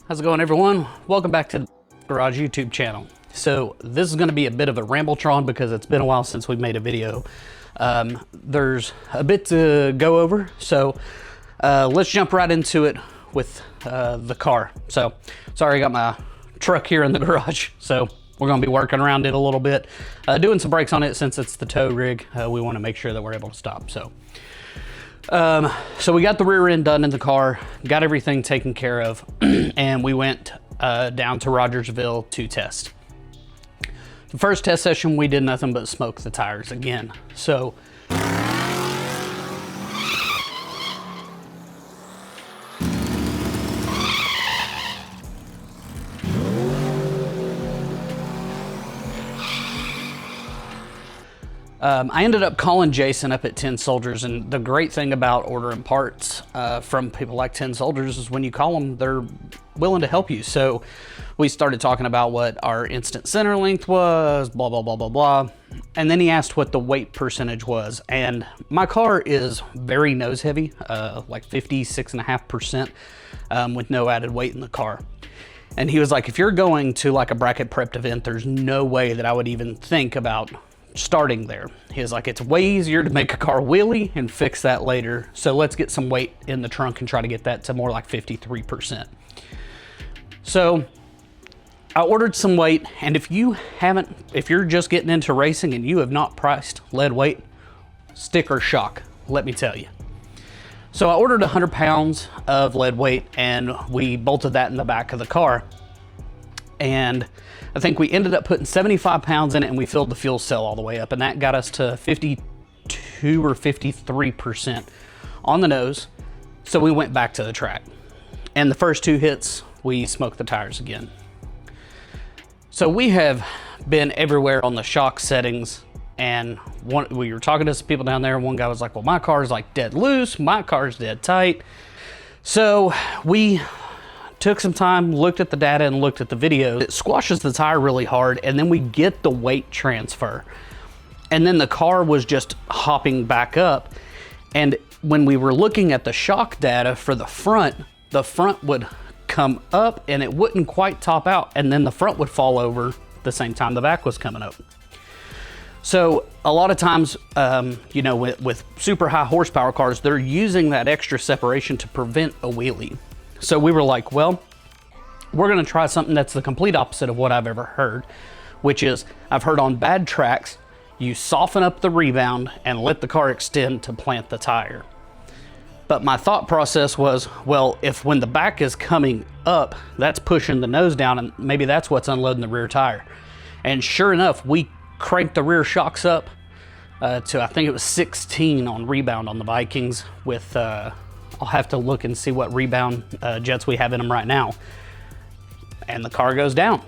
How's it going, everyone? Welcome back to the Garage YouTube channel. So this is going to be a bit of a Rambletron because it's been a while since we made a video. There's a bit to go over, so let's jump right into it with the car. So sorry, I got my truck here in the garage, so we're going to be working around it a little bit, doing some brakes on it since it's the tow rig. We want to make sure that we're able to stop. So we got the rear end done in the car, got everything taken care of, and we went down to Rogersville to test. The first test session, we did nothing but smoke the tires again. So I ended up calling Jason up at 10 Soldiers, and the great thing about ordering parts from people like 10 Soldiers is when you call them, they're willing to help you. So we started talking about what our instant center length was, blah, blah, blah, blah, blah. And then he asked what the weight percentage was. And my car is very nose heavy, like 56.5%, with no added weight in the car. And he was like, if you're going to like a bracket prepped event, there's no way that I would even think about starting there. He was like, it's way easier to make a car wheelie and fix that later. So let's get some weight in the trunk and try to get that to more like 53%. So I ordered some weight, and if you're just getting into racing and you have not priced lead weight, sticker shock, let me tell you. So I ordered 100 pounds of lead weight, and we bolted that in the back of the car. And I think we ended up putting 75 pounds in it, and we filled the fuel cell all the way up, and that got us to 52 or 53% on the nose. So we went back to the track, and the first two hits, we smoked the tires again. So we have been everywhere on the shock settings, and we were talking to some people down there, and one guy was like, well, my car's like dead loose, my car's dead tight. So we took some time, looked at the data and looked at the video. It squashes the tire really hard, and then we get the weight transfer. And then the car was just hopping back up. And when we were looking at the shock data for the front would come up and it wouldn't quite top out, and then the front would fall over the same time the back was coming up. So a lot of times, you know, with super high horsepower cars, they're using that extra separation to prevent a wheelie. So we were like, well, we're gonna try something that's the complete opposite of what I've ever heard, which is I've heard on bad tracks, you soften up the rebound and let the car extend to plant the tire. But my thought process was, well, if when the back is coming up, that's pushing the nose down, and maybe that's what's unloading the rear tire. And sure enough, we cranked the rear shocks up to, I think it was 16 on rebound on the Vikings with, I'll have to look and see what rebound jets we have in them right now. And the car goes down.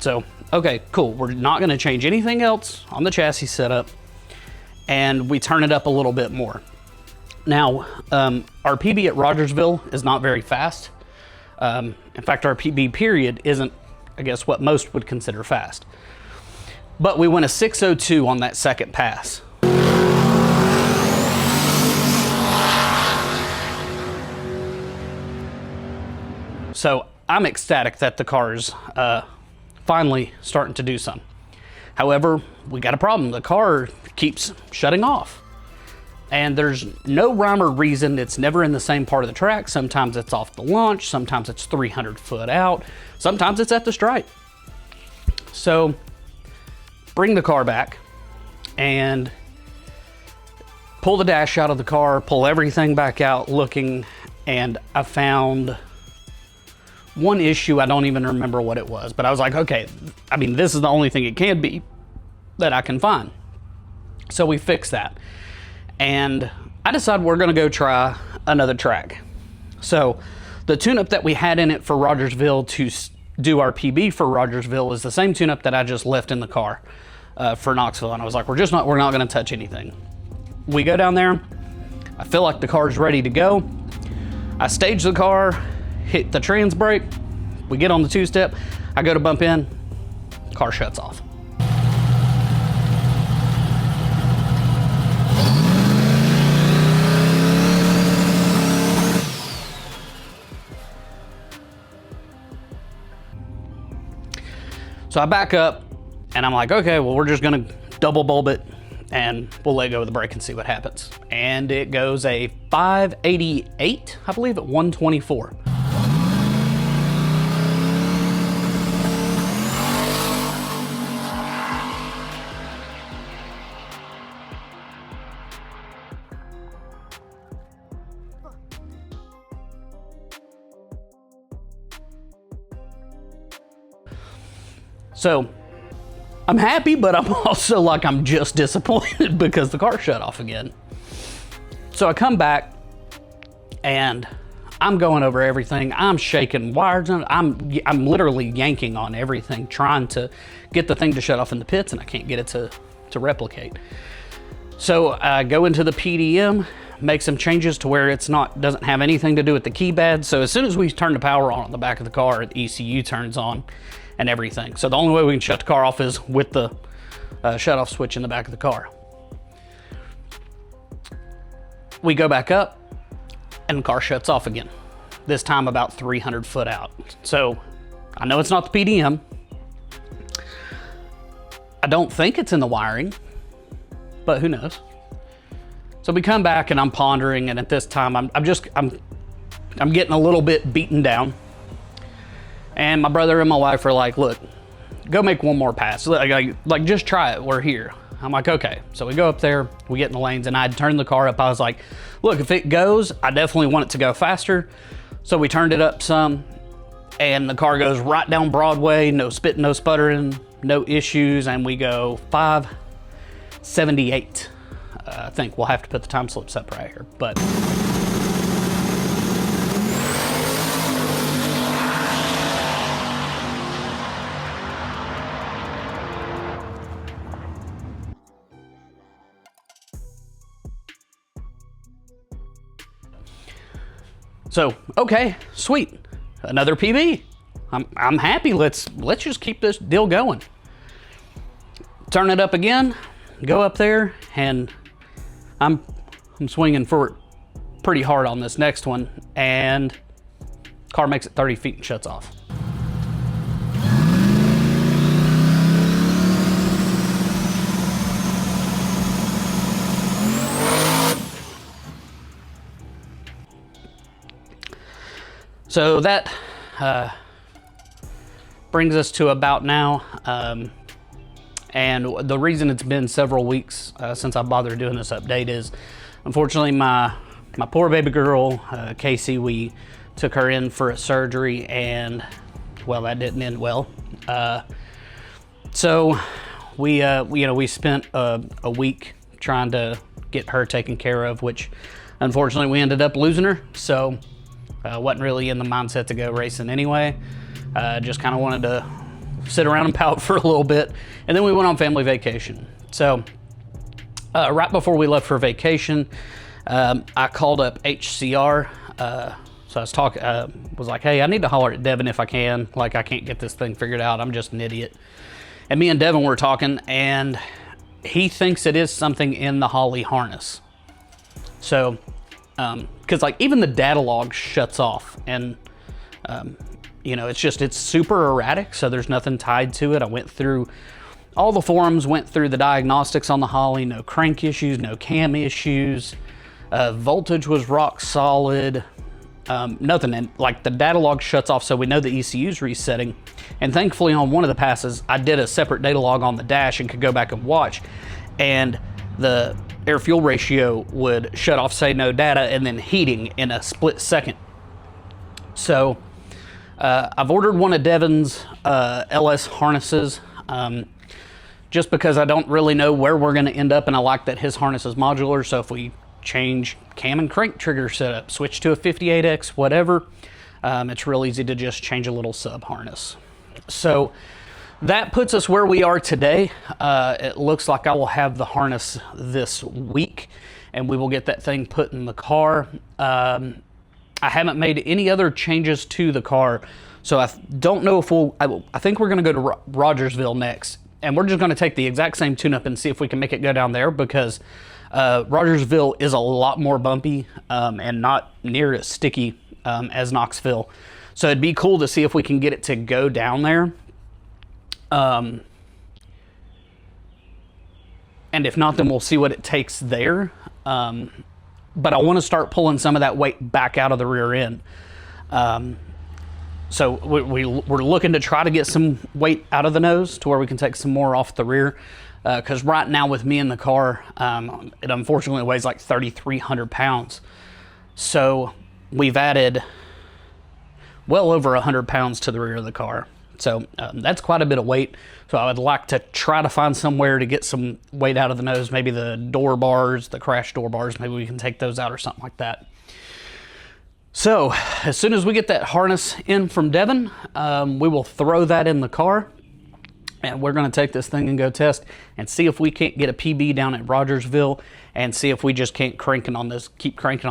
So, okay, cool. We're not gonna change anything else on the chassis setup, and we turn it up a little bit more. Now, our PB at Rogersville is not very fast. In fact, our PB period isn't, I guess, what most would consider fast. But we went a 602 on that second pass. So I'm ecstatic that the car's finally starting to do some. However, we got a problem. The car keeps shutting off. And there's no rhyme or reason. It's never in the same part of the track. Sometimes it's off the launch. Sometimes it's 300 foot out. Sometimes it's at the stripe. So bring the car back and pull the dash out of the car, pull everything back out looking, and I found one issue. I don't even remember what it was, but I was like, okay, I mean, this is the only thing it can be that I can find. So we fixed that. And I decided we're gonna go try another track. So the tune-up that we had in it for Rogersville to do our PB for Rogersville is the same tune-up that I just left in the car for Knoxville. And I was like, we're not gonna touch anything. We go down there, I feel like the car's ready to go. I stage the car, hit the trans brake, we get on the two-step, I go to bump in, car shuts off. So I back up and I'm like, okay, well, we're just gonna double bulb it and we'll let go of the brake and see what happens. And it goes a 588, I believe, at 124. So I'm happy, but I'm also like, I'm just disappointed because the car shut off again. So I come back and I'm going over everything. I'm shaking wires. I'm literally yanking on everything, trying to get the thing to shut off in the pits, and I can't get it to replicate. So I go into the PDM, make some changes to where doesn't have anything to do with the key pad. So as soon as we turn the power on the back of the car, the ECU turns on and everything. So the only way we can shut the car off is with the shut off switch in the back of the car. We go back up and the car shuts off again, this time about 300 foot out. So I know it's not the PDM. I don't think it's in the wiring, but who knows? So we come back and I'm pondering, and at this time I'm getting a little bit beaten down. And my brother and my wife are like, look, go make one more pass. Like just try it, we're here. I'm like, okay. So we go up there, we get in the lanes, and I'd turned the car up. I was like, look, if it goes, I definitely want it to go faster. So we turned it up some, and the car goes right down Broadway, no spitting, no sputtering, no issues, and we go 578. I think we'll have to put the time slips up right here, but. So, okay, sweet, another PB. I'm happy. Let's just keep this deal going. Turn it up again, go up there, and I'm swinging for it pretty hard on this next one, and car makes it 30 feet and shuts off. So that brings us to about now. And the reason it's been several weeks since I bothered doing this update is, unfortunately, my poor baby girl, Casey, we took her in for a surgery, and well, that didn't end well. So we spent a week trying to get her taken care of, which unfortunately we ended up losing her. So wasn't really in the mindset to go racing anyway. Just kind of wanted to sit around and pout for a little bit, and then we went on family vacation. So right before we left for vacation, I called up HCR. So I was like, hey, I need to holler at Devin if I can. Like, I can't get this thing figured out. I'm just an idiot. And me and Devin were talking, and he thinks it is something in the Holley harness. So, because like even the data log shuts off, and it's super erratic, so there's nothing tied to it. I went through all the forums, went through the diagnostics on the Holley, no crank issues, no cam issues. Voltage was rock solid, nothing. And like the data log shuts off, so we know the ECU's resetting. And thankfully on one of the passes, I did a separate data log on the dash and could go back and watch. And the air fuel ratio would shut off, say no data, and then heating in a split second. So I've ordered one of Devin's LS harnesses, just because I don't really know where we're going to end up, and I like that his harness is modular. So if we change cam and crank trigger setup, switch to a 58X, whatever, it's real easy to just change a little sub harness. So that puts us where we are today. It looks like I will have the harness this week, and we will get that thing put in the car. I haven't made any other changes to the car, so I don't know if I think we're going to go to Rogersville next, and we're just going to take the exact same tune-up and see if we can make it go down there, because Rogersville is a lot more bumpy and not near as sticky as Knoxville. So it'd be cool to see if we can get it to go down there. And if not, then we'll see what it takes there. But I want to start pulling some of that weight back out of the rear end. So we're looking to try to get some weight out of the nose to where we can take some more off the rear. Because right now with me in the car, it unfortunately weighs like 3,300 pounds. So we've added well over 100 pounds to the rear of the car. So that's quite a bit of weight. So I would like to try to find somewhere to get some weight out of the nose. Maybe the door bars, the crash door bars, maybe we can take those out or something like that. So as soon as we get that harness in from Devin, we will throw that in the car. And we're going to take this thing and go test and see if we can't get a PB down at Rogersville, and see if we just can't keep cranking on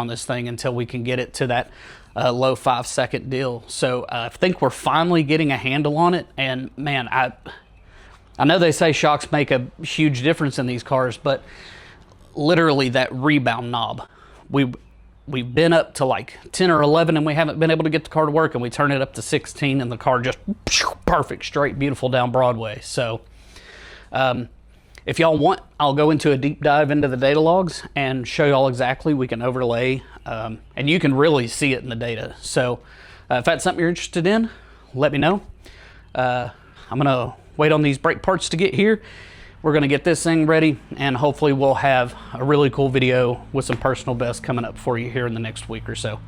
this thing until we can get it to that low 5-second deal. So I think we're finally getting a handle on it. And man, I know they say shocks make a huge difference in these cars, but literally that rebound knob, we've been up to like 10 or 11 and we haven't been able to get the car to work, and we turn it up to 16 and the car just perfect, straight, beautiful down Broadway. So if y'all want, I'll go into a deep dive into the data logs and show y'all exactly. We can overlay, and you can really see it in the data. So if that's something you're interested in, let me know. I'm gonna wait on these brake parts to get here. We're gonna get this thing ready, and hopefully we'll have a really cool video with some personal bests coming up for you here in the next week or so.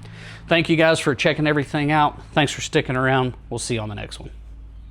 Thank you guys for checking everything out. Thanks for sticking around. We'll see you on the next one.